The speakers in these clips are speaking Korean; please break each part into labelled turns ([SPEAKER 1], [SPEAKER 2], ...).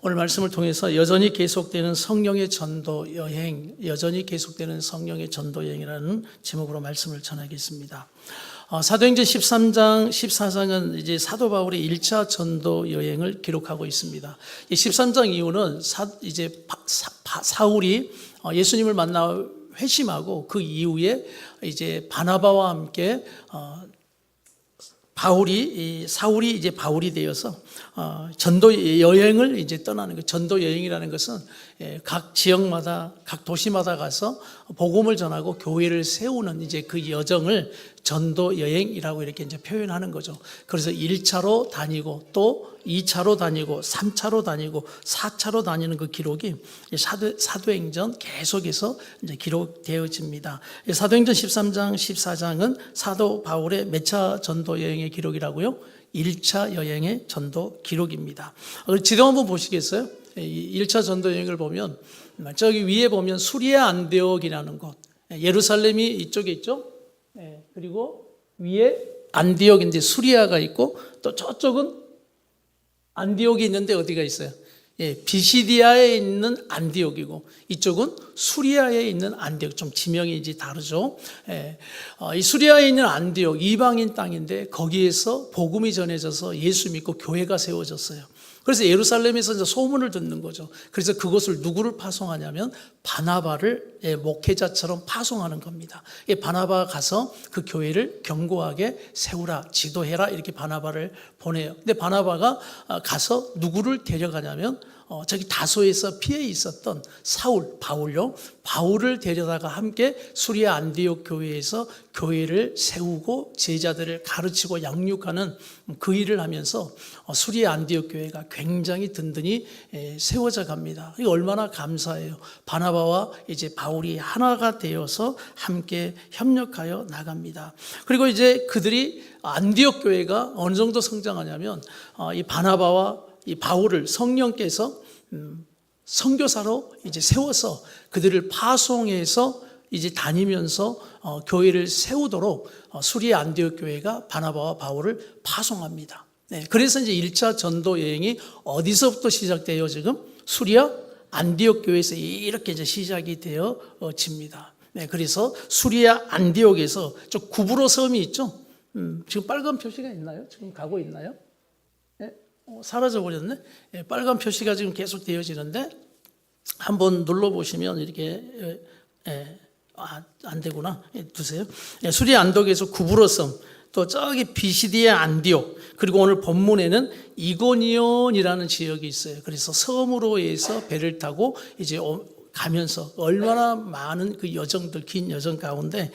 [SPEAKER 1] 오늘 말씀을 통해서 여전히 계속되는 성령의 전도 여행, 여전히 계속되는 성령의 전도 여행이라는 제목으로 말씀을 전하겠습니다. 사도행전 13장, 14장은 이제 사도 바울의 1차 전도 여행을 기록하고 있습니다. 이 13장 이후는 사울이 예수님을 만나 회심하고 그 이후에 이제 바나바와 함께 사울이 이제 바울이 되어서 전도 여행을 이제 떠나는 거예요. 전도 여행이라는 것은 각 지역마다, 각 도시마다 가서 복음을 전하고 교회를 세우는 이제 그 여정을 전도 여행이라고 이렇게 이제 표현하는 거죠. 그래서 1차로 다니고 또 2차로 다니고 3차로 다니고 4차로 다니는 그 기록이 사도행전 계속해서 이제 기록되어집니다. 사도행전 13장, 14장은 사도 바울의 몇 차 전도 여행의 기록이라고요? 1차 여행의 전도 기록입니다. 지도 한번 보시겠어요? 1차 전도 여행을 보면 저기 위에 보면 수리아 안디옥이라는 곳, 예루살렘이 이쪽에 있죠. 그리고 위에 안디옥인데 수리아가 있고 또 저쪽은 안디옥이 있는데 어디가 있어요? 비시디아에 있는 안디옥이고 이쪽은 수리아에 있는 안디옥. 좀 지명이 이제 다르죠. 이 수리아에 있는 안디옥 이방인 땅인데 거기에서 복음이 전해져서 예수 믿고 교회가 세워졌어요. 그래서 예루살렘에서 이제 소문을 듣는 거죠. 그래서 그곳을 누구를 파송하냐면 바나바를 목회자처럼 파송하는 겁니다. 바나바가 가서 그 교회를 견고하게 세우라, 지도해라 이렇게 바나바를 보내요. 근데 바나바가 가서 누구를 데려가냐면 저기 다소에서 피해 있었던 바울을 데려다가 함께 수리아 안디옥 교회에서 교회를 세우고 제자들을 가르치고 양육하는 그 일을 하면서 수리아 안디옥 교회가 굉장히 든든히 세워져 갑니다. 이거 얼마나 감사해요. 바나바와 이제 바울이 하나가 되어서 함께 협력하여 나갑니다. 그리고 이제 그들이 안디옥 교회가 어느 정도 성장하냐면 이 바나바와 이 바울을 성령께서 선교사로 이제 세워서 그들을 파송해서 이제 다니면서 교회를 세우도록 수리아 안디옥 교회가 바나바와 바울을 파송합니다. 그래서 이제 1차 전도 여행이 어디서부터 시작돼요? 지금 수리아 안디옥 교회에서 이렇게 이제 시작이 되어집니다. 그래서 수리아 안디옥에서 저 구브로 섬이 있죠? 지금 빨간 표시가 있나요? 지금 가고 있나요? 사라져 버렸네. 빨간 표시가 지금 계속 되어지는데 한번 눌러보시면 이렇게 안 되구나. 두세요. 수리아 안디옥에서 구브로섬, 또 저기 비시디아 안디옥, 그리고 오늘 본문에는 이고니온이라는 지역이 있어요. 그래서 섬으로 해서 배를 타고 이제 가면서 얼마나 많은 그 여정들, 긴 여정 가운데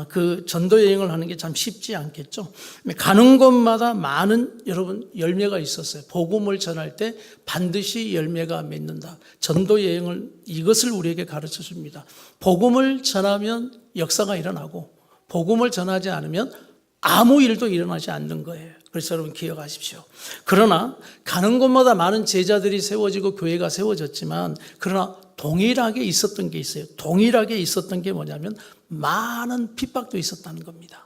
[SPEAKER 1] 그 전도 여행을 하는 게 참 쉽지 않겠죠. 가는 곳마다 많은 여러분 열매가 있었어요. 복음을 전할 때 반드시 열매가 맺는다. 전도 여행을 이것을 우리에게 가르쳐 줍니다. 복음을 전하면 역사가 일어나고 복음을 전하지 않으면 아무 일도 일어나지 않는 거예요. 그래서 여러분 기억하십시오. 그러나 가는 곳마다 많은 제자들이 세워지고 교회가 세워졌지만 그러나 동일하게 있었던 게 있어요. 동일하게 있었던 게 뭐냐면 많은 핍박도 있었다는 겁니다.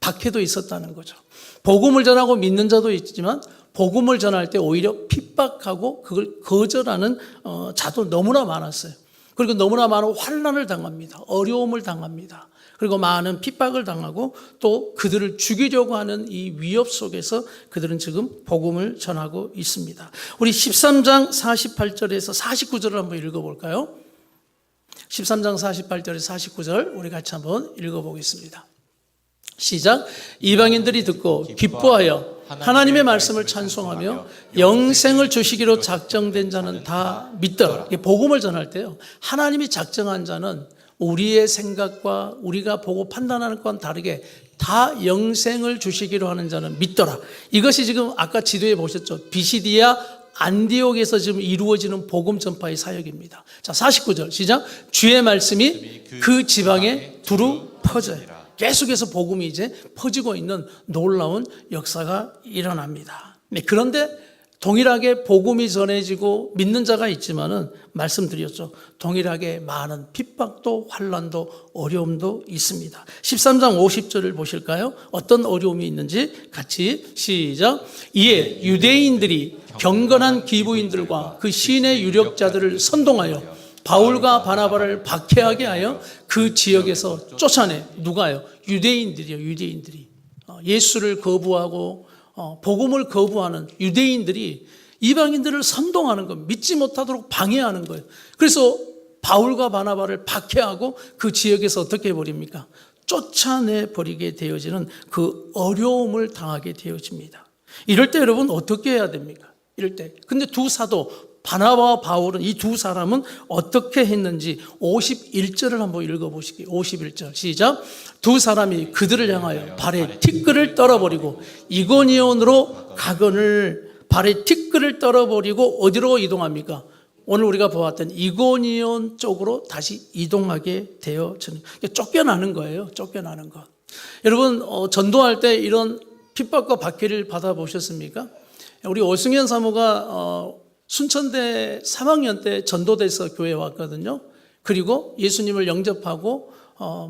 [SPEAKER 1] 박해도 있었다는 거죠. 복음을 전하고 믿는 자도 있지만 복음을 전할 때 오히려 핍박하고 그걸 거절하는 자도 너무나 많았어요. 그리고 너무나 많은 환난을 당합니다. 어려움을 당합니다. 그리고 많은 핍박을 당하고 또 그들을 죽이려고 하는 이 위협 속에서 그들은 지금 복음을 전하고 있습니다. 우리 13장 48절에서 49절을 한번 읽어볼까요? 13장 48절에서 49절 우리 같이 한번 읽어보겠습니다. 시작. 이방인들이 듣고 기뻐하여 하나님의 말씀을 찬송하며 영생을 주시기로 작정된 자는 다 믿더라. 복음을 전할 때요, 하나님이 작정한 자는 우리의 생각과 우리가 보고 판단하는 것과는 다르게 다 영생을 주시기로 하는 자는 믿더라. 이것이 지금 아까 지도에 보셨죠? 비시디아 안디옥에서 지금 이루어지는 복음 전파의 사역입니다. 자, 49절 시작. 주의 말씀이 그 지방에 두루 퍼져요. 계속해서 복음이 이제 퍼지고 있는 놀라운 역사가 일어납니다. 그런데 동일하게 복음이 전해지고 믿는 자가 있지만은 말씀드렸죠. 동일하게 많은 핍박도 환난도 어려움도 있습니다. 13장 50절을 보실까요? 어떤 어려움이 있는지 같이 시작. 이에 유대인들이 경건한 기부인들과 그 신의 유력자들을 선동하여 바울과 바나바를 박해하게 하여 그 지역에서 쫓아내. 누가요? 유대인들이요. 유대인들이 예수를 거부하고 복음을 거부하는 유대인들이 이방인들을 선동하는 것, 믿지 못하도록 방해하는 거예요. 그래서 바울과 바나바를 박해하고 그 지역에서 어떻게 해버립니까? 쫓아내 버리게 되어지는 그 어려움을 당하게 되어집니다. 이럴 때 여러분 어떻게 해야 됩니까? 이럴 때. 근데 두 사도 바나바와 바울은, 이 두 사람은 어떻게 했는지 51절을 한번 읽어보시기. 51절 시작. 두 사람이 그들을 향하여 발에 티끌을 떨어버리고 이고니온으로 가거늘. 발에 티끌을 떨어버리고 어디로 이동합니까? 오늘 우리가 보았던 이고니온 쪽으로 다시 이동하게 되어지는, 쫓겨나는 거예요. 쫓겨나는 것. 여러분 전도할 때 이런 핍박과 박해를 받아보셨습니까? 우리 오승현 사모가 순천대 3학년 때 전도돼서 교회에 왔거든요. 그리고 예수님을 영접하고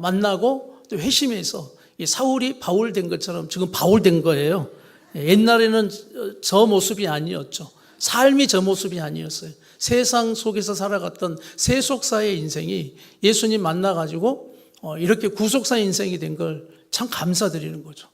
[SPEAKER 1] 만나고 또 회심해서 사울이 바울 된 것처럼 지금 바울 된 거예요. 옛날에는 저 모습이 아니었죠. 삶이 저 모습이 아니었어요. 세상 속에서 살아갔던 세속사의 인생이 예수님 만나가지고 이렇게 구속사 인생이 된 걸 참 감사드리는 거죠.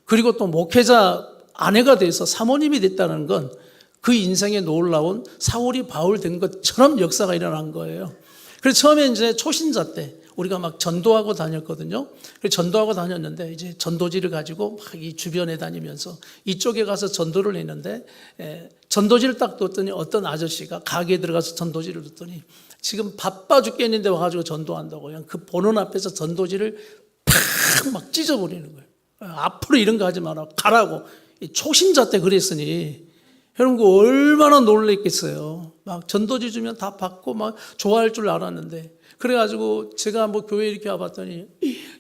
[SPEAKER 1] 그리고 또 목회자 아내가 돼서 사모님이 됐다는 건 그 인생에 놀라운 사울이 바울 된 것처럼 역사가 일어난 거예요. 그래서 처음에 이제 초신자 때 우리가 막 전도하고 다녔거든요. 그래서 전도하고 다녔는데 이제 전도지를 가지고 막 이 주변에 다니면서 이쪽에 가서 전도를 했는데 전도지를 딱 뒀더니 어떤 아저씨가 가게에 들어가서 전도지를 뒀더니 지금 바빠 죽겠는데 와가지고 전도한다고 그냥 그 보는 앞에서 전도지를 팍 막 찢어버리는 거예요. 앞으로 이런 거 하지 마라. 가라고. 초신자 때 그랬으니 여러분 그 얼마나 놀랬겠어요. 막 전도지 주면 다 받고 막 좋아할 줄 알았는데 그래가지고 제가 뭐 교회 이렇게 와봤더니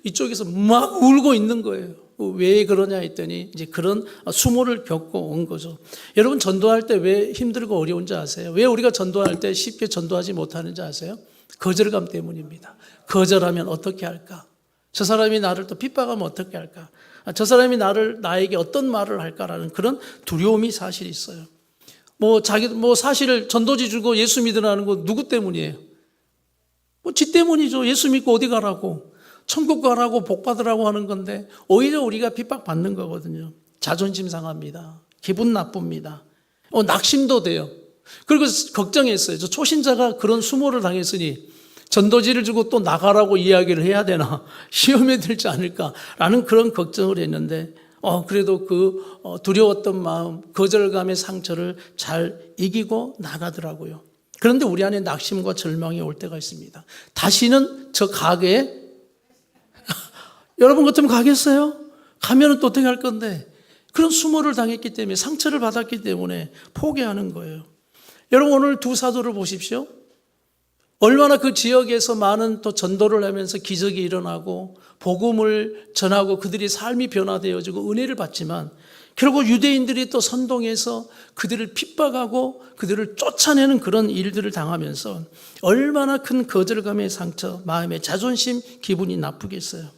[SPEAKER 1] 이쪽에서 막 울고 있는 거예요. 왜 그러냐 했더니 이제 그런 수모를 겪고 온 거죠. 여러분 전도할 때 왜 힘들고 어려운지 아세요? 왜 우리가 전도할 때 쉽게 전도하지 못하는지 아세요? 거절감 때문입니다. 거절하면 어떻게 할까? 저 사람이 나를 또 핍박하면 어떻게 할까? 저 사람이 나에게 어떤 말을 할까라는 그런 두려움이 사실 있어요. 사실 전도지 주고 예수 믿으라는 거 누구 때문이에요? 지 때문이죠. 예수 믿고 어디 가라고. 천국 가라고 복 받으라고 하는 건데 오히려 우리가 핍박받는 거거든요. 자존심 상합니다. 기분 나쁩니다. 낙심도 돼요. 그리고 걱정했어요. 저 초신자가 그런 수모를 당했으니 전도지를 주고 또 나가라고 이야기를 해야 되나, 시험에 들지 않을까라는 그런 걱정을 했는데 그래도 그 두려웠던 마음, 거절감의 상처를 잘 이기고 나가더라고요. 그런데 우리 안에 낙심과 절망이 올 때가 있습니다. 다시는 저 가게에 여러분 같으면 가겠어요? 가면은 또 어떻게 할 건데 그런 수모를 당했기 때문에, 상처를 받았기 때문에 포기하는 거예요. 여러분 오늘 두 사도를 보십시오. 얼마나 그 지역에서 많은 또 전도를 하면서 기적이 일어나고 복음을 전하고 그들이 삶이 변화되어지고 은혜를 받지만 결국 유대인들이 또 선동해서 그들을 핍박하고 그들을 쫓아내는 그런 일들을 당하면서 얼마나 큰 거절감의 상처, 마음의 자존심, 기분이 나쁘겠어요.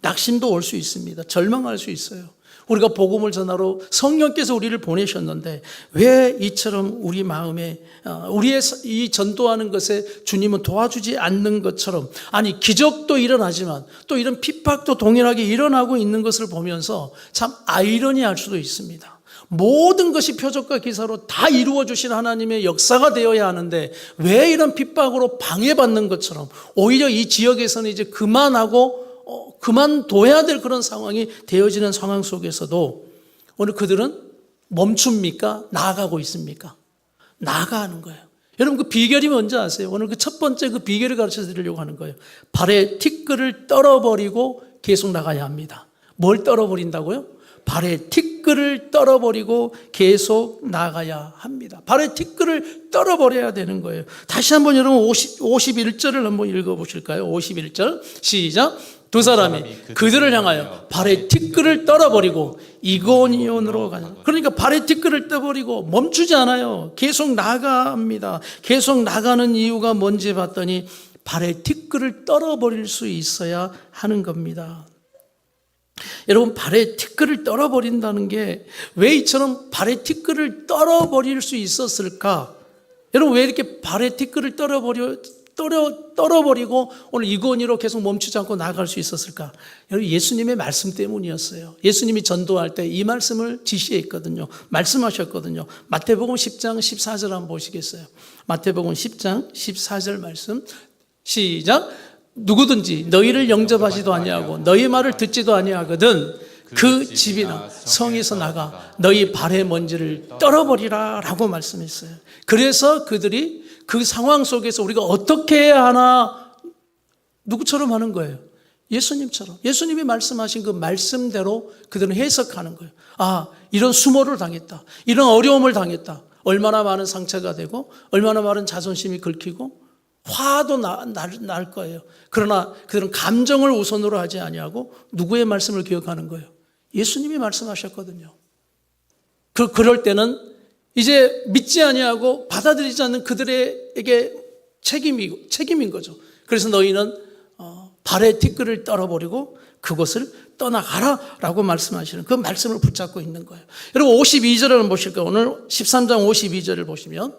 [SPEAKER 1] 낙심도 올 수 있습니다. 절망할 수 있어요. 우리가 복음을 전하러 성령께서 우리를 보내셨는데 왜 이처럼 우리 마음에 우리의 이 전도하는 것에 주님은 도와주지 않는 것처럼, 아니 기적도 일어나지만 또 이런 핍박도 동일하게 일어나고 있는 것을 보면서 참 아이러니할 수도 있습니다. 모든 것이 표적과 기사로 다 이루어 주신 하나님의 역사가 되어야 하는데 왜 이런 핍박으로 방해받는 것처럼 오히려 이 지역에서는 이제 그만둬야 될 그런 상황이 되어지는 상황 속에서도 오늘 그들은 멈춥니까? 나아가고 있습니까? 나아가는 거예요. 여러분 그 비결이 뭔지 아세요? 오늘 그 첫 번째 그 비결을 가르쳐 드리려고 하는 거예요. 발에 티끌을 떨어버리고 계속 나가야 합니다. 뭘 떨어버린다고요? 발에 티끌을 떨어버리고 계속 나가야 합니다. 발에 티끌을 떨어버려야 되는 거예요. 다시 한번 여러분 51절을 한번 읽어보실까요? 51절 시작. 두 사람이 그들을 향하여 발의 티끌을 떨어버리고 이고니온으로 가냐. 그러니까 발의 티끌을 떠버리고 멈추지 않아요. 계속 나갑니다. 계속 나가는 이유가 뭔지 봤더니 발의 티끌을 떨어버릴 수 있어야 하는 겁니다. 여러분, 발의 티끌을 떨어버린다는 게 왜 이처럼 발의 티끌을 떨어버릴 수 있었을까? 여러분, 왜 이렇게 발의 티끌을 떨어버리고 오늘 이고니로 계속 멈추지 않고 나아갈 수 있었을까? 여러분, 예수님의 말씀 때문이었어요. 예수님이 전도할 때 이 말씀을 지시했거든요. 말씀하셨거든요. 마태복음 10장 14절 한번 보시겠어요? 마태복음 10장 14절 말씀 시작. 누구든지 너희를 영접하지도 아니하고 너희 말을 듣지도 아니하거든 그 집이나 성에서 나가 너희 발의 먼지를 떨어버리라 라고 말씀했어요. 그래서 그들이 그 상황 속에서 우리가 어떻게 해야 하나, 누구처럼 하는 거예요? 예수님처럼. 예수님이 말씀하신 그 말씀대로 그들은 해석하는 거예요. 아, 이런 수모를 당했다, 이런 어려움을 당했다, 얼마나 많은 상처가 되고 얼마나 많은 자존심이 긁히고 화도 날 거예요. 그러나 그들은 감정을 우선으로 하지 아니하고 누구의 말씀을 기억하는 거예요? 예수님이 말씀하셨거든요. 그럴 때는 이제 믿지 아니하고 받아들이지 않는 그들에게 책임인 거죠. 그래서 너희는 발의 티끌을 떨어버리고 그것을 떠나가라 라고 말씀하시는 그 말씀을 붙잡고 있는 거예요. 여러분, 52절을 한번 보실까요? 오늘 13장 52절을 보시면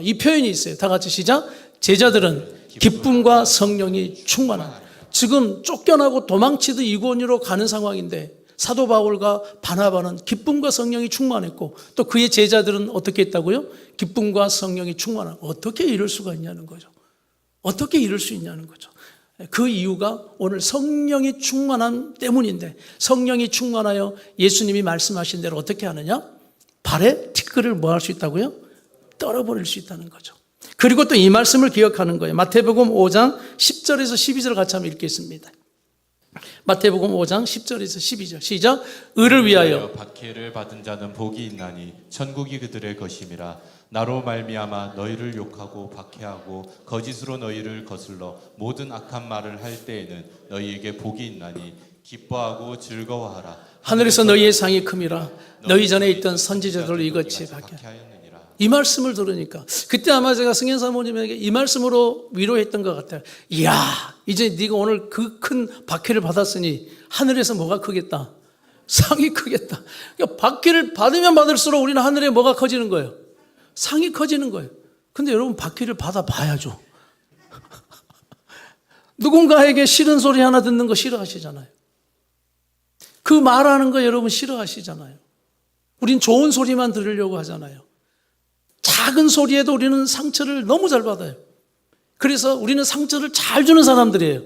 [SPEAKER 1] 이 표현이 있어요. 다 같이 시작. 제자들은 기쁨과 성령이 충만한. 지금 쫓겨나고 도망치듯 이고니로 가는 상황인데 사도 바울과 바나바는 기쁨과 성령이 충만했고 또 그의 제자들은 어떻게 했다고요? 기쁨과 성령이 충만한. 어떻게 이럴 수가 있냐는 거죠. 어떻게 이럴 수 있냐는 거죠. 그 이유가 오늘 성령이 충만함 때문인데, 성령이 충만하여 예수님이 말씀하신 대로 어떻게 하느냐? 발에 티끌을 뭐 할 수 있다고요? 떨어버릴 수 있다는 거죠. 그리고 또 이 말씀을 기억하는 거예요. 마태복음 5장 10절에서 12절 같이 한번 읽겠습니다. 마태복음 5장 10절에서 12절 시작. 의를 위하여
[SPEAKER 2] 박해를 받은 자는 복이 있나니 천국이 그들의 것임이라. 나로 말미암아 너희를 욕하고 박해하고 거짓으로 너희를 거슬러 모든 악한 말을 할 때에는 너희에게 복이 있나니 기뻐하고 즐거워하라.
[SPEAKER 1] 하늘에서 너희의 상이 큼이라. 너희 전에 있던 선지자들을 이같이 박해하였느니라. 이 말씀을 들으니까 그때 아마 제가 승현 사모님에게 이 말씀으로 위로했던 것 같아요. 이야, 이제 네가 오늘 그 큰 박해를 받았으니 하늘에서 뭐가 크겠다? 상이 크겠다. 그러니까 박해를 받으면 받을수록 우리는 하늘에 뭐가 커지는 거예요? 상이 커지는 거예요. 근데 여러분, 박해를 받아봐야죠. 누군가에게 싫은 소리 하나 듣는 거 싫어하시잖아요. 그 말하는 거 여러분 싫어하시잖아요. 우린 좋은 소리만 들으려고 하잖아요. 작은 소리에도 우리는 상처를 너무 잘 받아요. 그래서 우리는 상처를 잘 주는 사람들이에요.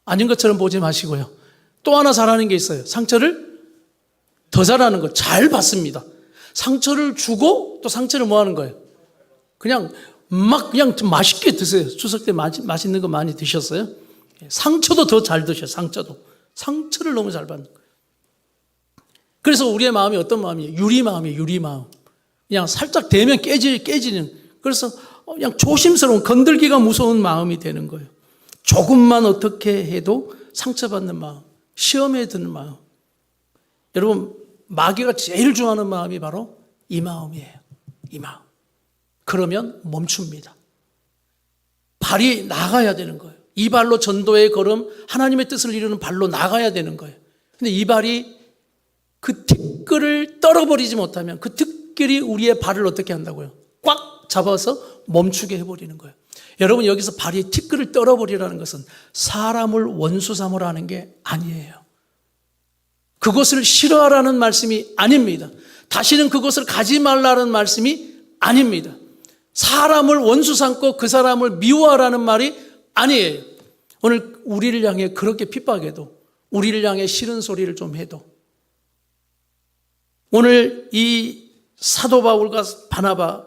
[SPEAKER 1] 아닌 것처럼 보지 마시고요. 또 하나 잘하는 게 있어요. 상처를 더 잘하는 거, 잘 받습니다. 상처를 주고 또 상처를 뭐 하는 거예요? 그냥 맛있게 드세요. 추석 때 맛있는 거 많이 드셨어요? 상처도 더 잘 드셔요. 상처를 너무 잘 받는 거예요. 그래서 우리의 마음이 어떤 마음이에요? 유리마음이에요. 유리마음. 그냥 살짝 대면 깨지는. 그래서 그냥 조심스러운, 건들기가 무서운 마음이 되는 거예요. 조금만 어떻게 해도 상처받는 마음, 시험에 드는 마음. 여러분, 마귀가 제일 좋아하는 마음이 바로 이 마음이에요. 이 마음. 그러면 멈춥니다. 발이 나가야 되는 거예요. 이 발로 전도의 걸음, 하나님의 뜻을 이루는 발로 나가야 되는 거예요. 근데 이 발이 그 티끌을 떨어버리지 못하면 그 티끌이 우리의 발을 어떻게 한다고요? 꽉 잡아서 멈추게 해버리는 거예요. 여러분, 여기서 발이 티끌을 떨어버리라는 것은 사람을 원수 삼으라는 게 아니에요. 그것을 싫어하라는 말씀이 아닙니다. 다시는 그것을 가지 말라는 말씀이 아닙니다. 사람을 원수 삼고 그 사람을 미워하라는 말이 아니에요. 오늘 우리를 향해 그렇게 핍박해도, 우리를 향해 싫은 소리를 좀 해도, 오늘 이 사도 바울과 바나바,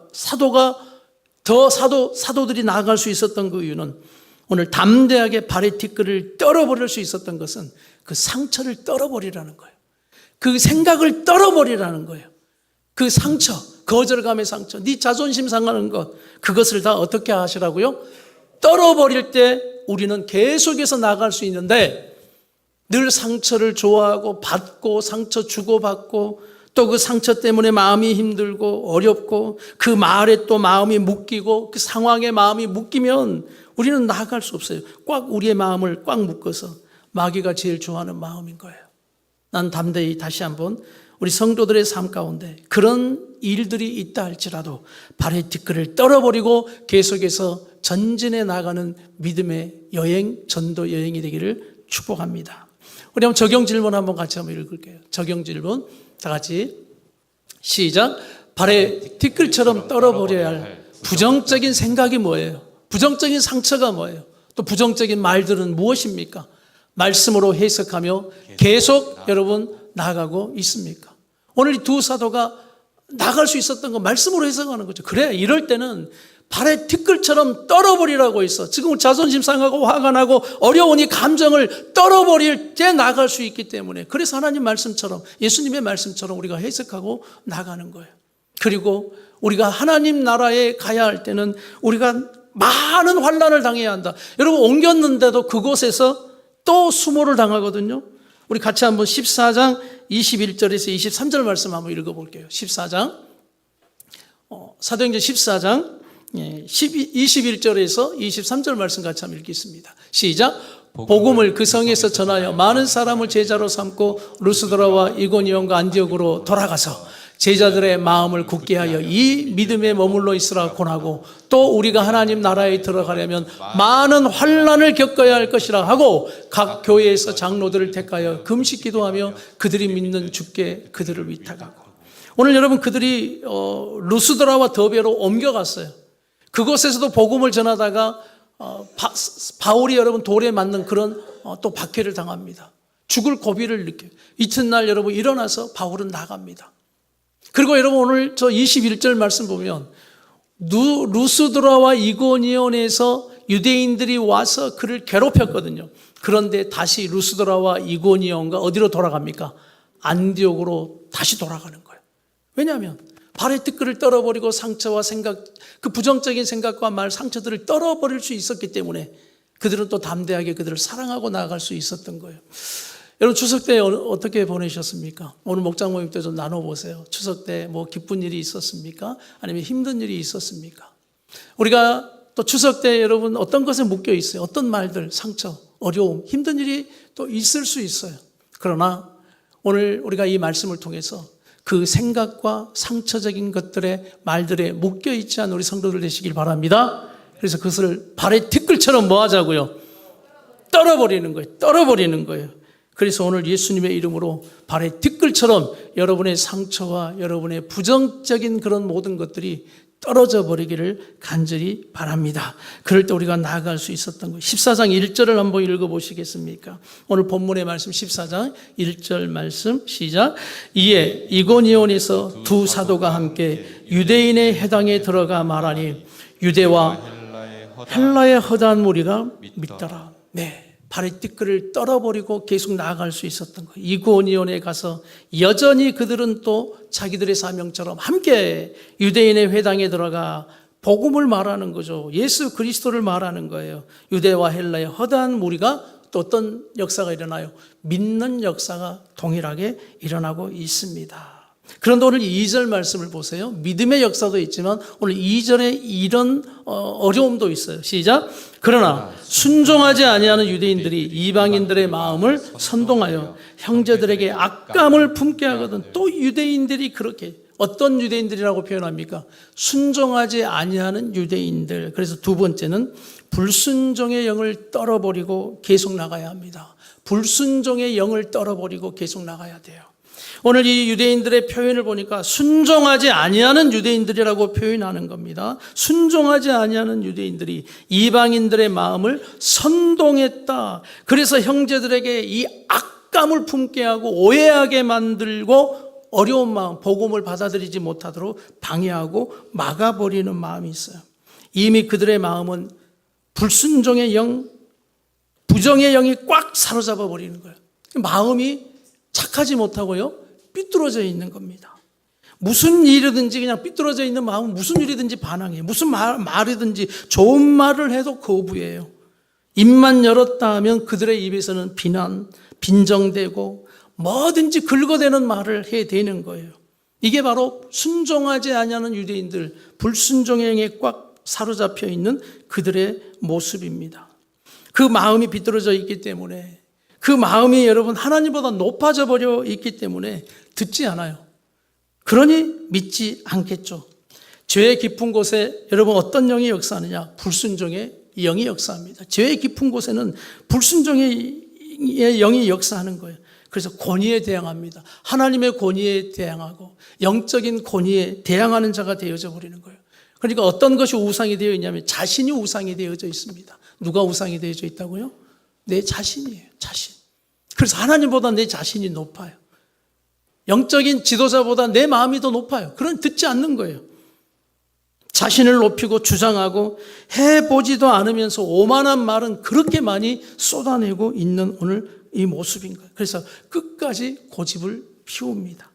[SPEAKER 1] 사도들이 나아갈 수 있었던 그 이유는, 오늘 담대하게 발의 티끌을 떨어버릴 수 있었던 것은 그 상처를 떨어버리라는 거예요. 그 생각을 떨어버리라는 거예요. 그 상처, 거절감의 상처, 네 자존심 상하는 것, 그것을 다 어떻게 하시라고요? 떨어버릴 때 우리는 계속해서 나아갈 수 있는데, 늘 상처를 좋아하고 받고 상처 주고받고 또 그 상처 때문에 마음이 힘들고 어렵고 그 말에 또 마음이 묶이고 그 상황에 마음이 묶이면 우리는 나아갈 수 없어요. 꽉 우리의 마음을 꽉 묶어서 마귀가 제일 좋아하는 마음인 거예요. 난 담대히 다시 한번 우리 성도들의 삶 가운데 그런 일들이 있다 할지라도 발의 티끌을 떨어버리고 계속해서 전진해 나가는 믿음의 여행, 전도 여행이 되기를 축복합니다. 우리 한번 적용 질문 한번 같이 한번 읽을게요. 적용 질문 다 같이 시작. 발의 티끌처럼 떨어버려야 할 부정적인 생각이 뭐예요? 부정적인 상처가 뭐예요? 또 부정적인 말들은 무엇입니까? 말씀으로 해석하며 계속 여러분 나아가고 있습니까? 오늘 이 두 사도가 나갈 수 있었던 거 말씀으로 해석하는 거죠. 그래, 이럴 때는 발의 티끌처럼 떨어버리라고 했어. 지금 자존심 상하고 화가 나고 어려우니 감정을 떨어버릴 때 나갈 수 있기 때문에, 그래서 하나님 말씀처럼, 예수님의 말씀처럼 우리가 해석하고 나가는 거예요. 그리고 우리가 하나님 나라에 가야 할 때는 우리가 많은 환난을 당해야 한다. 여러분, 옮겼는데도 그곳에서 또 수모를 당하거든요. 우리 같이 한번 14장 21절에서 23절 말씀 한번 읽어볼게요. 14장 사도행전 14장 21절에서 23절 말씀 같이 한번 읽겠습니다. 시작. 복음을 그 성에서 전하여 많은 사람을 제자로 삼고 루스드라와 이고니온과 안디옥으로 돌아가서 제자들의 마음을 굳게 하여 이 믿음에 머물러 있으라 권하고, 또 우리가 하나님 나라에 들어가려면 많은 환난을 겪어야 할 것이라 하고 각 교회에서 장로들을 택하여 금식 기도하며 그들이 믿는 주께 그들을 위탁하고. 오늘 여러분, 그들이 루스드라와 더베로 옮겨갔어요. 그곳에서도 복음을 전하다가 바울이 여러분 돌에 맞는 그런 또 박해를 당합니다. 죽을 고비를 느껴요. 이튿날 여러분 일어나서 바울은 나갑니다. 그리고 여러분 오늘 저 21절 말씀 보면 루스드라와 이고니온에서 유대인들이 와서 그를 괴롭혔거든요. 그런데 다시 루스드라와 이고니온과 어디로 돌아갑니까? 안디옥으로 다시 돌아가는 거예요. 왜냐하면 발의 티끌을 떨어버리고 상처와 생각, 그 부정적인 생각과 말, 상처들을 떨어버릴 수 있었기 때문에 그들은 또 담대하게 그들을 사랑하고 나아갈 수 있었던 거예요. 여러분, 추석 때 어떻게 보내셨습니까? 오늘 목장 모임 때 좀 나눠보세요. 추석 때 뭐 기쁜 일이 있었습니까? 아니면 힘든 일이 있었습니까? 우리가 또 추석 때 여러분 어떤 것에 묶여 있어요? 어떤 말들, 상처, 어려움, 힘든 일이 또 있을 수 있어요. 그러나 오늘 우리가 이 말씀을 통해서 그 생각과 상처적인 것들의 말들에 묶여 있지 않은 우리 성도들 되시길 바랍니다. 그래서 그것을 발의 티끌처럼 뭐 하자고요? 떨어버리는 거예요. 떨어버리는 거예요. 그래서 오늘 예수님의 이름으로 발의 티끌처럼 여러분의 상처와 여러분의 부정적인 그런 모든 것들이 떨어져 버리기를 간절히 바랍니다. 그럴 때 우리가 나아갈 수 있었던 거예요. 14장 1절을 한번 읽어보시겠습니까? 오늘 본문의 말씀 14장 1절 말씀 시작. 이에 이고니온에서 두 사도가 함께 유대인의 회당에 들어가 말하니 유대와 헬라의 허다한 무리가 믿더라. 네. 발의 티끌을 떨어버리고 계속 나아갈 수 있었던 거예요. 이고니온에 가서 여전히 그들은 또 자기들의 사명처럼 함께 유대인의 회당에 들어가 복음을 말하는 거죠. 예수 그리스도를 말하는 거예요. 유대와 헬라의 허다한 무리가 또 어떤 역사가 일어나요? 믿는 역사가 동일하게 일어나고 있습니다. 그런데 오늘 2절 말씀을 보세요. 믿음의 역사도 있지만 오늘 2절에 이런 어려움도 있어요. 시작. 그러나 순종하지 아니하는 유대인들이 이방인들의 마음을 선동하여 형제들에게 악감을 품게 하거든. 또 유대인들이 그렇게, 어떤 유대인들이라고 표현합니까? 순종하지 아니하는 유대인들. 그래서 두 번째는 불순종의 영을 떨어버리고 계속 나가야 합니다. 불순종의 영을 떨어버리고 계속 나가야 돼요. 오늘 이 유대인들의 표현을 보니까 순종하지 아니하는 유대인들이라고 표현하는 겁니다. 순종하지 아니하는 유대인들이 이방인들의 마음을 선동했다. 그래서 형제들에게 이 악감을 품게 하고 오해하게 만들고 어려운 마음, 복음을 받아들이지 못하도록 방해하고 막아버리는 마음이 있어요. 이미 그들의 마음은 불순종의 영, 부정의 영이 꽉 사로잡아 버리는 거예요. 마음이 착하지 못하고요, 삐뚤어져 있는 겁니다. 무슨 일이든지 그냥 삐뚤어져 있는 마음은 무슨 일이든지 반항해요. 무슨 말이든지 좋은 말을 해도 거부해요. 입만 열었다 하면 그들의 입에서는 비난, 빈정대고 뭐든지 긁어대는 말을 해대는 거예요. 이게 바로 순종하지 아니하는 유대인들, 불순종의 영에 꽉 사로잡혀 있는 그들의 모습입니다. 그 마음이 비뚤어져 있기 때문에, 그 마음이 여러분 하나님보다 높아져 버려 있기 때문에 듣지 않아요. 그러니 믿지 않겠죠. 죄의 깊은 곳에 여러분 어떤 영이 역사하느냐? 불순종의 영이 역사합니다. 죄의 깊은 곳에는 불순종의 영이 역사하는 거예요. 그래서 권위에 대항합니다. 하나님의 권위에 대항하고 영적인 권위에 대항하는 자가 되어져 버리는 거예요. 그러니까 어떤 것이 우상이 되어 있냐면 자신이 우상이 되어져 있습니다. 누가 우상이 되어져 있다고요? 내 자신이에요. 자신. 그래서 하나님보다 내 자신이 높아요. 영적인 지도자보다 내 마음이 더 높아요. 그런 듣지 않는 거예요. 자신을 높이고 주장하고 해보지도 않으면서 오만한 말은 그렇게 많이 쏟아내고 있는 오늘 이 모습인 거예요. 그래서 끝까지 고집을 피웁니다.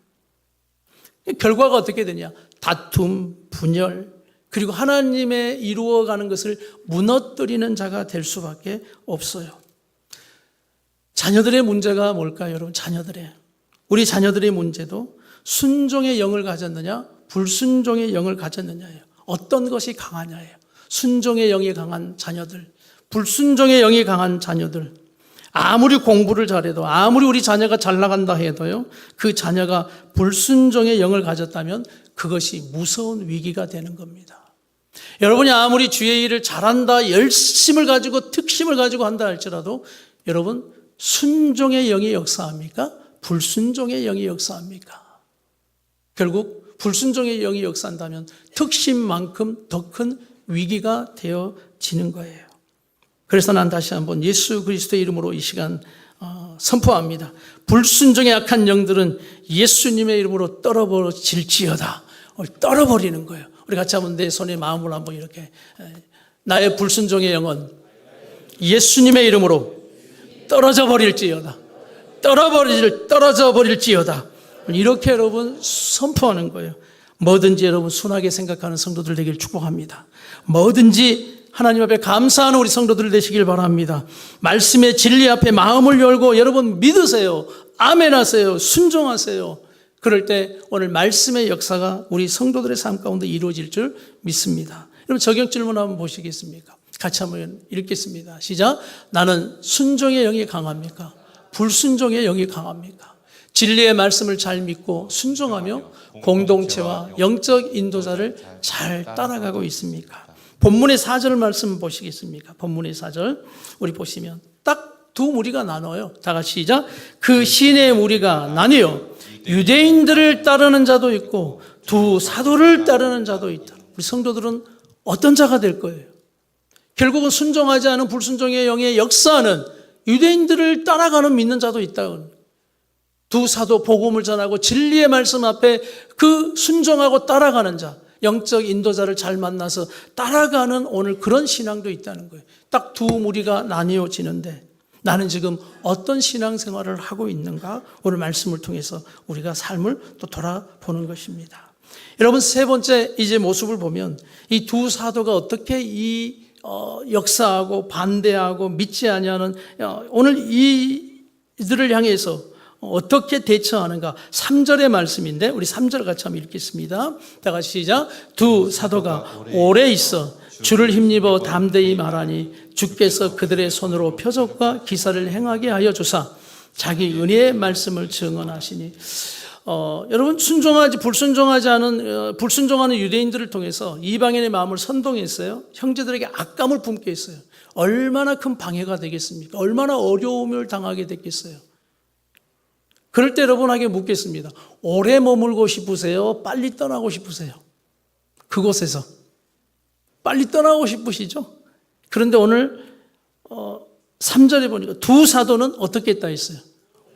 [SPEAKER 1] 결과가 어떻게 되냐? 다툼, 분열, 그리고 하나님의 이루어가는 것을 무너뜨리는 자가 될 수밖에 없어요. 자녀들의 문제가 뭘까요, 여러분? 우리 자녀들의 문제도 순종의 영을 가졌느냐, 불순종의 영을 가졌느냐예요. 어떤 것이 강하냐예요. 순종의 영이 강한 자녀들, 불순종의 영이 강한 자녀들. 아무리 공부를 잘해도, 아무리 우리 자녀가 잘 나간다 해도요, 그 자녀가 불순종의 영을 가졌다면 그것이 무서운 위기가 되는 겁니다. 여러분이 아무리 주의 일을 잘한다, 열심을 가지고 특심을 가지고 한다 할지라도 여러분 순종의 영이 역사합니까? 불순종의 영이 역사합니까? 결국 불순종의 영이 역사한다면 특심만큼 더 큰 위기가 되어지는 거예요. 그래서 난 다시 한번 예수 그리스도의 이름으로 이 시간 선포합니다. 불순종의 악한 영들은 예수님의 이름으로 떨어버릴지어다. 떨어버리는 거예요. 우리 같이 한번 내 손에 마음을 한번 이렇게, 나의 불순종의 영은 예수님의 이름으로 떨어져 버릴지어다. 떨어져 버릴지어다. 이렇게 여러분 선포하는 거예요. 뭐든지 여러분 순하게 생각하는 성도들 되길 축복합니다. 뭐든지 하나님 앞에 감사하는 우리 성도들 되시길 바랍니다. 말씀의 진리 앞에 마음을 열고 여러분 믿으세요. 아멘하세요. 순종하세요. 그럴 때 오늘 말씀의 역사가 우리 성도들의 삶 가운데 이루어질 줄 믿습니다. 여러분 적용 질문 한번 보시겠습니까? 같이 한번 읽겠습니다. 시작. 나는 순종의 영이 강합니까? 불순종의 영이 강합니까? 진리의 말씀을 잘 믿고 순종하며 공동체와 영적 인도자를 잘 따라가고 있습니까? 본문의 4절 말씀 보시겠습니까? 본문의 4절 우리 보시면 딱 두 무리가 나눠요. 다 같이 시작. 그 신의 무리가 나뉘어 유대인들을 따르는 자도 있고 두 사도를 따르는 자도 있다. 우리 성도들은 어떤 자가 될 거예요? 결국은 순종하지 않은 불순종의 영의 역사하는 유대인들을 따라가는 믿는 자도 있다. 두 사도 복음을 전하고 진리의 말씀 앞에 그 순종하고 따라가는 자, 영적 인도자를 잘 만나서 따라가는 오늘 그런 신앙도 있다는 거예요. 딱 두 무리가 나뉘어지는데 나는 지금 어떤 신앙생활을 하고 있는가? 오늘 말씀을 통해서 우리가 삶을 또 돌아보는 것입니다. 여러분 세 번째 이제 모습을 보면 이 두 사도가 어떻게 이 역사하고 반대하고 믿지 아니하는 오늘 이들을 향해서 어떻게 대처하는가? 3절의 말씀인데 우리 3절 같이 한번 읽겠습니다. 다 같이 시작. 두 사도가 오래 있어 주를 힘입어 담대히 말하니 주께서 그들의 손으로 표적과 기사를 행하게 하여 주사 자기 은혜의 말씀을 증언하시니 여러분 불순종하는 유대인들을 통해서 이방인의 마음을 선동했어요. 형제들에게 악감을 품게 했어요. 얼마나 큰 방해가 되겠습니까? 얼마나 어려움을 당하게 됐겠어요. 그럴 때 여러분에게 묻겠습니다. 오래 머물고 싶으세요? 빨리 떠나고 싶으세요? 그곳에서 빨리 떠나고 싶으시죠? 그런데 오늘 3절에 보니까 두 사도는 어떻게 했다 했어요?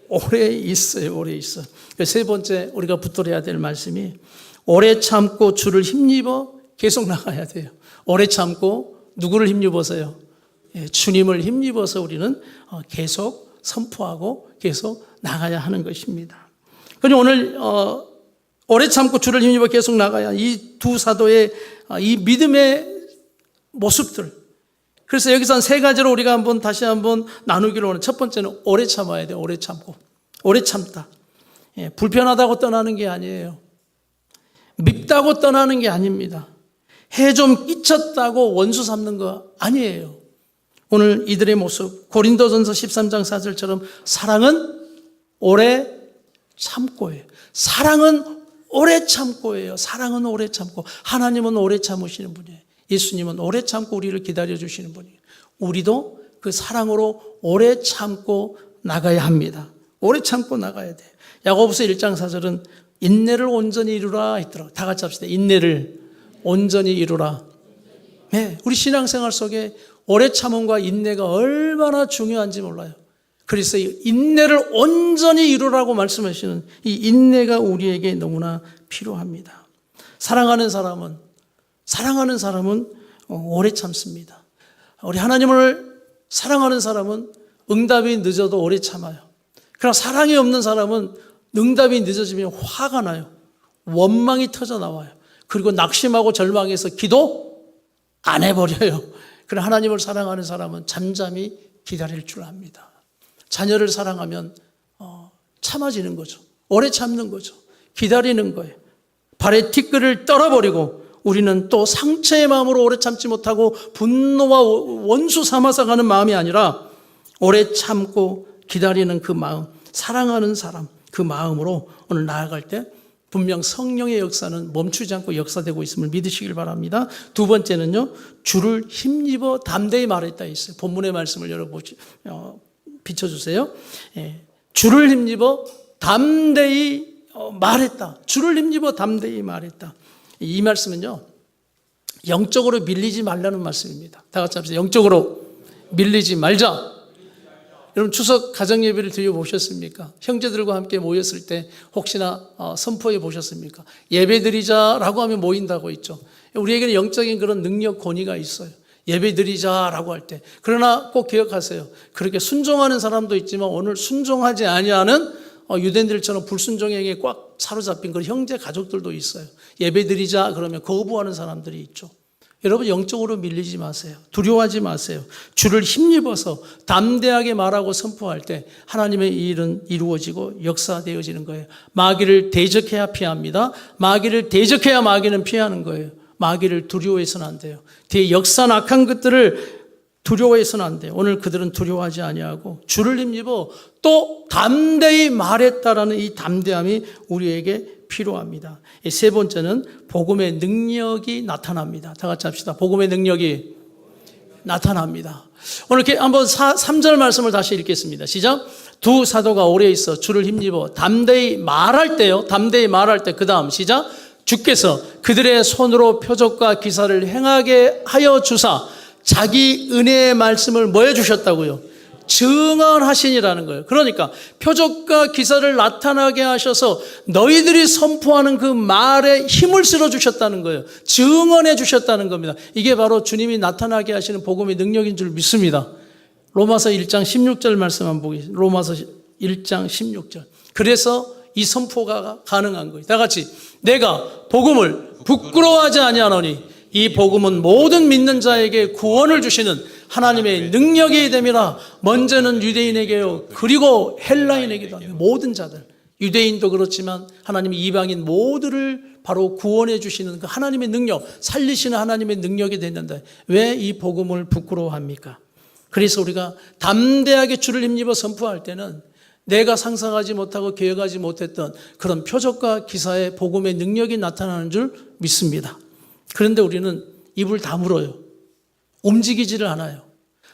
[SPEAKER 1] 오래 있어요. 오래 있어. 세 번째 우리가 붙들어야 될 말씀이 오래 참고 주를 힘입어 계속 나가야 돼요. 오래 참고 누구를 힘입어서요? 주님을 힘입어서 우리는 계속 선포하고 계속 나가야 하는 것입니다. 그리고 오늘 오래 참고 주를 힘입어 계속 나가야 이 두 사도의 이 믿음의 모습들, 그래서 여기서 한 세 가지로 우리가 다시 한번 나누기로 하는 첫 번째는 오래 참아야 돼요. 오래 참고. 오래 참다. 예, 불편하다고 떠나는 게 아니에요. 밉다고 떠나는 게 아닙니다. 해 좀 끼쳤다고 원수 삼는 거 아니에요. 오늘 이들의 모습, 고린도전서 13장 4절처럼 사랑은 오래 참고예요. 사랑은 오래 참고예요. 사랑은 오래 참고. 하나님은 오래 참으시는 분이에요. 예수님은 오래 참고 우리를 기다려주시는 분이에요. 우리도 그 사랑으로 오래 참고 나가야 합니다. 오래 참고 나가야 돼요. 야고보서 1장 4절은 인내를 온전히 이루라 했더라고요. 다 같이 합시다. 인내를 온전히 이루라. 네, 우리 신앙생활 속에 오래 참음과 인내가 얼마나 중요한지 몰라요. 그래서 이 인내를 온전히 이루라고 말씀하시는 이 인내가 우리에게 너무나 필요합니다. 사랑하는 사람은 오래 참습니다. 우리 하나님을 사랑하는 사람은 응답이 늦어도 오래 참아요. 그러나 사랑이 없는 사람은 응답이 늦어지면 화가 나요. 원망이 터져 나와요. 그리고 낙심하고 절망해서 기도 안 해버려요. 그러나 하나님을 사랑하는 사람은 잠잠히 기다릴 줄 압니다. 자녀를 사랑하면 참아지는 거죠. 오래 참는 거죠. 기다리는 거예요. 발에 티끌을 떨어버리고 우리는 또 상처의 마음으로 오래 참지 못하고 분노와 원수 삼아서 가는 마음이 아니라 오래 참고 기다리는 그 마음, 사랑하는 사람, 그 마음으로 오늘 나아갈 때 분명 성령의 역사는 멈추지 않고 역사되고 있음을 믿으시길 바랍니다. 두 번째는요, 주를 힘입어 담대히 말했다 있어요. 본문의 말씀을 비춰주세요. 주를 힘입어 담대히 말했다. 주를 힘입어 담대히 말했다. 이 말씀은요, 영적으로 밀리지 말라는 말씀입니다. 다 같이 합시다. 영적으로 밀리지 말자. 여러분 추석 가정예배를 드려보셨습니까? 형제들과 함께 모였을 때 혹시나 선포해 보셨습니까? 예배드리자라고 하면 모인다고 있죠. 우리에게는 영적인 그런 능력 권위가 있어요. 예배드리자라고 할 때. 그러나 꼭 기억하세요. 그렇게 순종하는 사람도 있지만 오늘 순종하지 아니하는 유대인들처럼 불순종에게 꽉 사로잡힌 그런 형제 가족들도 있어요. 예배드리자 그러면 거부하는 사람들이 있죠. 여러분 영적으로 밀리지 마세요. 두려워하지 마세요. 주를 힘입어서 담대하게 말하고 선포할 때 하나님의 일은 이루어지고 역사되어지는 거예요. 마귀를 대적해야 피합니다. 마귀를 대적해야 마귀는 피하는 거예요. 마귀를 두려워해서는 안 돼요. 뒤에 역사 악한 것들을 두려워해서는 안 돼요. 오늘 그들은 두려워하지 아니하고 주를 힘입어 또 담대히 말했다라는 이 담대함이 우리에게 필요합니다. 세 번째는 복음의 능력이 나타납니다. 다 같이 합시다. 복음의 능력이 나타납니다. 오늘 이렇게 한번 3절 말씀을 다시 읽겠습니다. 시작. 두 사도가 오래 있어 주를 힘입어 담대히 말할 때요. 담대히 말할 때 그 다음 시작. 주께서 그들의 손으로 표적과 기사를 행하게 하여 주사 자기 은혜의 말씀을 뭐 해주셨다고요? 증언하시니라는 거예요. 그러니까 표적과 기사를 나타나게 하셔서 너희들이 선포하는 그 말에 힘을 실어주셨다는 거예요. 증언해 주셨다는 겁니다. 이게 바로 주님이 나타나게 하시는 복음의 능력인 줄 믿습니다. 로마서 1장 16절 말씀 한번 보겠습니다. 로마서 1장 16절. 그래서 이 선포가 가능한 거예요. 다 같이 내가 복음을 부끄러워하지 아니하노니 이 복음은 모든 믿는 자에게 구원을 주시는 하나님의 능력이 됨이라. 먼저는 유대인에게요 그리고 헬라인에게도 모든 자들, 유대인도 그렇지만 하나님이 이방인 모두를 바로 구원해 주시는 그 하나님의 능력, 살리시는 하나님의 능력이 됐는데 왜 이 복음을 부끄러워합니까? 그래서 우리가 담대하게 주를 힘입어 선포할 때는 내가 상상하지 못하고 계획하지 못했던 그런 표적과 기사의 복음의 능력이 나타나는 줄 믿습니다. 그런데 우리는 입을 다물어요. 움직이지를 않아요.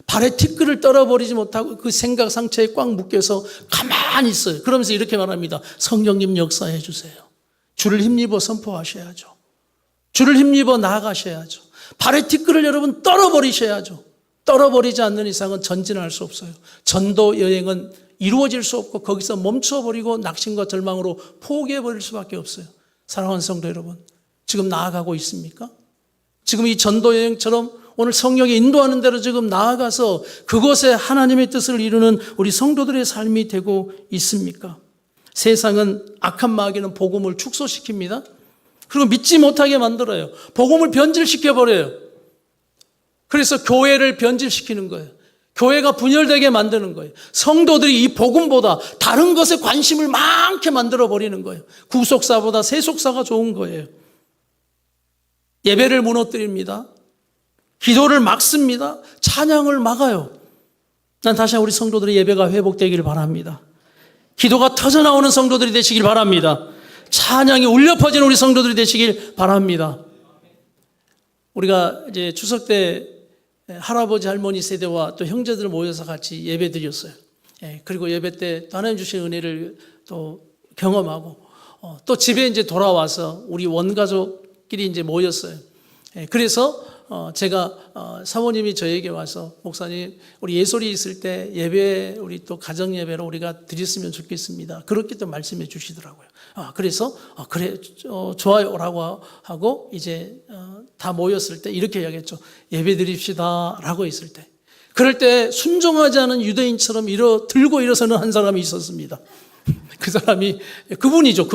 [SPEAKER 1] 발에 티끌을 떨어버리지 못하고 그 생각 상처에 꽉 묶여서 가만히 있어요. 그러면서 이렇게 말합니다. 성령님 역사해 주세요. 주를 힘입어 선포하셔야죠. 주를 힘입어 나아가셔야죠. 발에 티끌을 여러분 떨어버리셔야죠. 떨어버리지 않는 이상은 전진할 수 없어요. 전도 여행은 이루어질 수 없고 거기서 멈춰버리고 낙심과 절망으로 포기해버릴 수밖에 없어요. 사랑하는 성도 여러분, 지금 나아가고 있습니까? 지금 이 전도 여행처럼 오늘 성령이 인도하는 대로 지금 나아가서 그곳에 하나님의 뜻을 이루는 우리 성도들의 삶이 되고 있습니까? 세상은 악한 마귀는 복음을 축소시킵니다. 그리고 믿지 못하게 만들어요. 복음을 변질시켜버려요. 그래서 교회를 변질시키는 거예요. 교회가 분열되게 만드는 거예요. 성도들이 이 복음보다 다른 것에 관심을 많게 만들어 버리는 거예요. 구속사보다 세속사가 좋은 거예요. 예배를 무너뜨립니다. 기도를 막습니다. 찬양을 막아요. 난 다시 우리 성도들의 예배가 회복되기를 바랍니다. 기도가 터져나오는 성도들이 되시길 바랍니다. 찬양이 울려 퍼지는 우리 성도들이 되시길 바랍니다. 우리가 이제 추석 때 할아버지 할머니 세대와 또 형제들 모여서 같이 예배 드렸어요. 그리고 예배 때 하나님 주신 은혜를 또 경험하고 또 집에 이제 돌아와서 우리 원가족끼리 이제 모였어요. 그래서 제가 사모님이 저에게 와서 목사님 우리 예솔이 있을 때 예배 우리 또 가정 예배로 우리가 드렸으면 좋겠습니다. 그렇게 또 말씀해 주시더라고요. 그래서 그래 좋아요라고 하고 이제 다 모였을 때 이렇게 이야기했죠. 예배 드립시다라고 했을 때 그럴 때 순종하지 않은 유대인처럼 들고 일어서는 한 사람이 있었습니다. 그 사람이 그분이죠.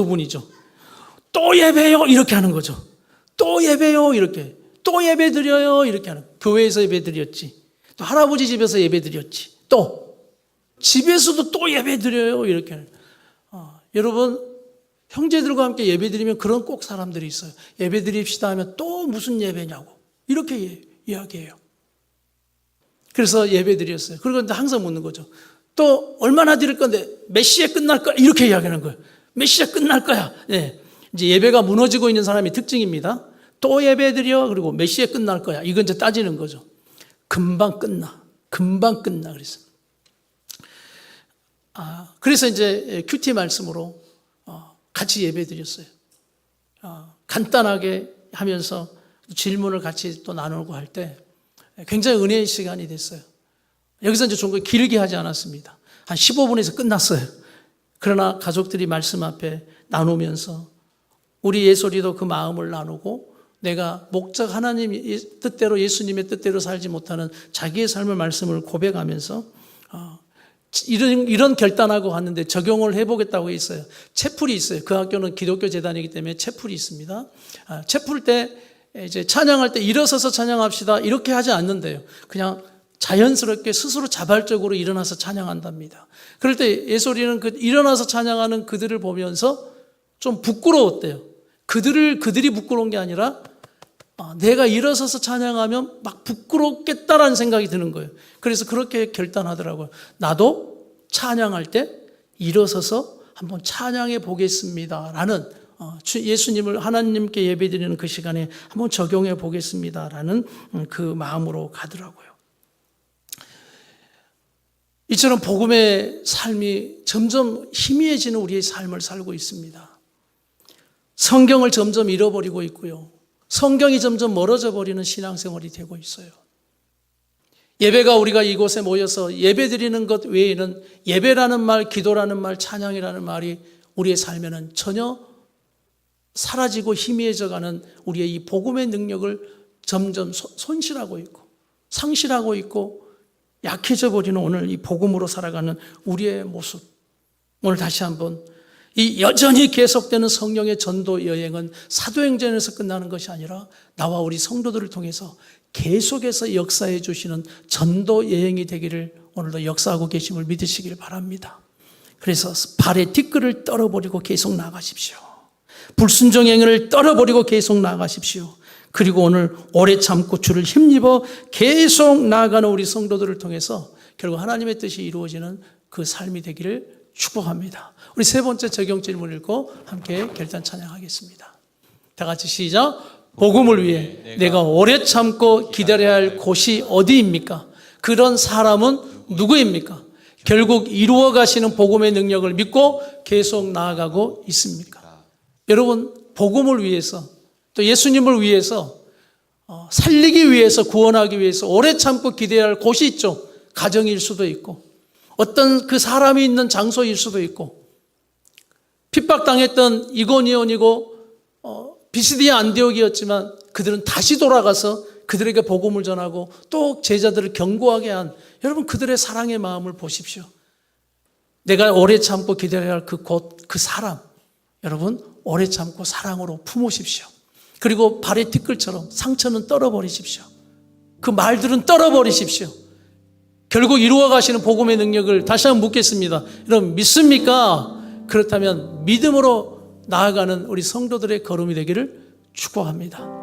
[SPEAKER 1] 또 예배요 이렇게 하는 거죠. 또 예배요 이렇게. 또 예배 드려요 이렇게 하는 교회에서 예배 드렸지 또 할아버지 집에서 예배 드렸지 또 집에서도 또 예배 드려요 이렇게 하는 여러분 형제들과 함께 예배 드리면 그런 꼭 사람들이 있어요. 예배 드립시다 하면 또 무슨 예배냐고 이렇게 이야기해요. 그래서 예배 드렸어요. 그리고 항상 묻는 거죠. 또 얼마나 드릴 건데 몇 시에 끝날 거야 이렇게 이야기하는 거예요. 몇 시에 끝날 거야. 네. 이제 예배가 무너지고 있는 사람의 특징입니다. 또 예배 드려 그리고 몇 시에 끝날 거야 이건 이제 따지는 거죠. 금방 끝나 그래서 그래서 이제 큐티 말씀으로 같이 예배 드렸어요. 간단하게 하면서 질문을 같이 또 나누고 할 때 굉장히 은혜의 시간이 됐어요. 여기서 이제 좀 길게 하지 않았습니다. 한 15분에서 끝났어요. 그러나 가족들이 말씀 앞에 나누면서 우리 예솔이도 그 마음을 나누고 내가 목적 하나님 뜻대로 예수님의 뜻대로 살지 못하는 자기의 삶의 말씀을 고백하면서 이런 결단하고 갔는데 적용을 해보겠다고 했어요. 채플이 있어요. 그 학교는 기독교 재단이기 때문에 채플이 있습니다. 채플 때 이제 찬양할 때 일어서서 찬양합시다 이렇게 하지 않는데요. 그냥 자연스럽게 스스로 자발적으로 일어나서 찬양한답니다. 그럴 때 예솔이는 일어나서 찬양하는 그들을 보면서 좀 부끄러웠대요. 그들이 부끄러운 게 아니라 내가 일어서서 찬양하면 막 부끄럽겠다라는 생각이 드는 거예요. 그래서 그렇게 결단하더라고요. 나도 찬양할 때 일어서서 한번 찬양해 보겠습니다라는 예수님을 하나님께 예배드리는 그 시간에 한번 적용해 보겠습니다라는 그 마음으로 가더라고요. 이처럼 복음의 삶이 점점 희미해지는 우리의 삶을 살고 있습니다. 성경을 점점 잃어버리고 있고요. 성경이 점점 멀어져 버리는 신앙생활이 되고 있어요. 예배가 우리가 이곳에 모여서 예배 드리는 것 외에는 예배라는 말, 기도라는 말, 찬양이라는 말이 우리의 삶에는 전혀 사라지고 희미해져가는 우리의 이 복음의 능력을 점점 손실하고 있고 상실하고 있고 약해져 버리는 오늘 이 복음으로 살아가는 우리의 모습. 오늘 다시 한번 이 여전히 계속되는 성령의 전도 여행은 사도행전에서 끝나는 것이 아니라 나와 우리 성도들을 통해서 계속해서 역사해 주시는 전도 여행이 되기를 오늘도 역사하고 계심을 믿으시길 바랍니다. 그래서 발의 뒷걸을 떨어버리고 계속 나가십시오. 불순종의 행위를 떨어버리고 계속 나가십시오. 그리고 오늘 오래 참고 주를 힘입어 계속 나아가는 우리 성도들을 통해서 결국 하나님의 뜻이 이루어지는 그 삶이 되기를 축복합니다. 우리 세 번째 적용 질문 읽고 함께 결단 찬양하겠습니다. 다 같이 시작. 복음을 위해 내가 오래 참고 기다려야 할 곳이 어디입니까? 그런 사람은 누구입니까? 결국 이루어 가시는 복음의 능력을 믿고 계속 나아가고 있습니까? 여러분, 복음을 위해서 또 예수님을 위해서 살리기 위해서 구원하기 위해서 오래 참고 기다려야 할 곳이 있죠. 가정일 수도 있고 어떤 그 사람이 있는 장소일 수도 있고 핍박당했던 이고니온이고 비시디아 안디옥이었지만 그들은 다시 돌아가서 그들에게 복음을 전하고 또 제자들을 견고하게 한 여러분 그들의 사랑의 마음을 보십시오. 내가 오래 참고 기다려야 할 그 곳, 그 사람 여러분 오래 참고 사랑으로 품으십시오. 그리고 발의 티끌처럼 상처는 떨어버리십시오. 그 말들은 떨어버리십시오. 결국 이루어 가시는 복음의 능력을 다시 한번 묻겠습니다. 여러분 믿습니까? 그렇다면 믿음으로 나아가는 우리 성도들의 걸음이 되기를 축복합니다.